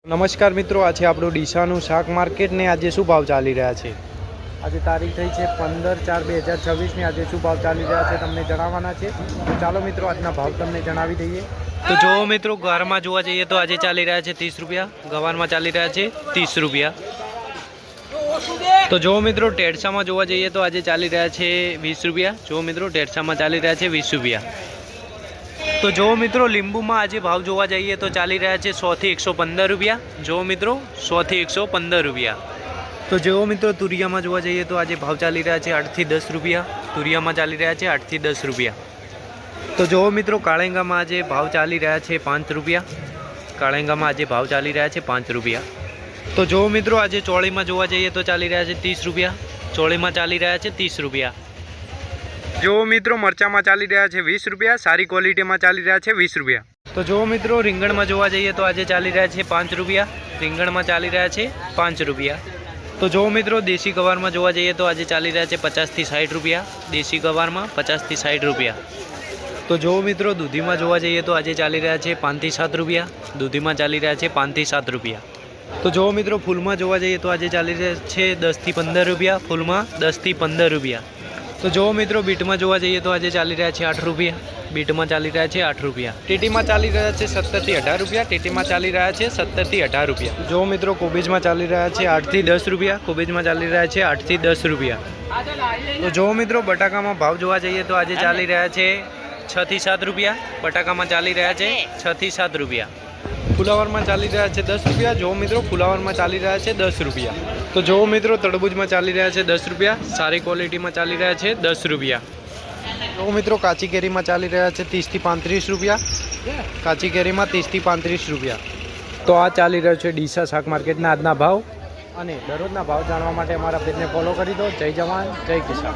નમસ્કાર મિત્રો, આજે આપણું ડીસાનું શાક માર્કેટ ને આજે શું ભાવ ચાલી રહ્યા છે। આજે તારીખ થઈ છે 15/4/2026 આજે શું ભાવ ચાલી રહ્યા છે તમને જણાવવાના છે। તો ચાલો મિત્રો આજના ભાવ તમને જણાવી દઈએ। તો જો મિત્રો ગવારમાં જોવા જઈએ તો આજે ચાલી રહ્યા છે 30 રૂપિયા, ગવારમાં ચાલી રહ્યા છે 30 રૂપિયા। તો જો મિત્રો ટેડસામાં જોવા જઈએ તો આજે ચાલી રહ્યા છે 20 રૂપિયા। જો મિત્રો ટેડસામાં ચાલી રહ્યા છે 20 રૂપિયા। तो जो मित्रों लींबू में आज भाव जोवा जाइए तो चाली रहा है 100 થી 115 रुपया। जो मित्रों 100 થી 115 रुपया। तो जो मित्रों तुरिया में जोवा जाइए तो आज भाव चाली रहा है 8 થી 10 रुपया। तुरिया में चाली रहा है 8 થી 10 रुपया। तो जो मित्रों काळेंगा में आज भाव चाली रहा है 5 रुपया। काळेंगा में आज भाव चाली रहा है 5 रुपया। तो जो मित्रों आज चोली में जोवा जाइए तो चाली रहा है 30 रुपया। चोली में चाली रहा है 30 रुपया। जो मित्रों मरचा में चाली रहा है 20 रुपया। सारी क्वॉलिटी में चाली रहा है 20 रुपया। तो जो मित्रों રીંગણ में जोवा जाइए तो आज चाली रहा है 5 रुपया। રીંગણ में चाली रहा है 5 रुपया। तो जो मित्रों देशी गवार में जोवा जाइए तो आज चाली रहा है 50 થી 60 रुपया। देशी गवार में 50 થી 60 रुपया। तो जो मित्रों दूधी में जोवा जाइए तो आज चाली रहा है 5 થી 7 रुपया। दूधी में चाली रहा है 5 થી 7 रुपया। तो जो मित्रों फूल में जोवा जाइए तो आज चाली रहा है 10 થી 15 रुपया। फूल में 10 થી 15 रुपया। तो जो मित्रों बीट में जोवा जाइए तो आज चाली रहा है 8 रुपया। बीट में चाली रहा है 8 रुपया। टीटी में चाली रहा है 17 થી 18 रुपया। टीटी में चाली रहा है 17 થી 18 रुपया। जो मित्रों कोबीज में चाली रहा है 8 થી 10 रुपया। कोबीज में चाली रहा है 8 થી 10 रुपया। तो जो मित्रों बटाका में भाव जोवा जाइए तो आज चाली रहा है 6 થી 7 रुपया। बटाका में चाली रहा है 6 થી 7 रुपया। फुलावर में चाली रहा है 10 रुपया। जो मित्रों फुलावर में चाली रहा है 10 रुपया। तो जो मित्रों तरबूज में चाली रहा है 10 रुपया। सारी क्वॉलिटी में चाली रहा है 10 रुपया। जो मित्रों काची केरी में चाली रहा है 30 થી 35 रुपया। काची केरी में 30 થી 35 रुपया। तो आ चाली रह्यो छे ડીસા શાક मार्केटना आजना भाव। અને દરરોજના ભાવ જાણવા માટે અમારા પેજને ફોલો કરી દો। જય જવાન જય કિસાન।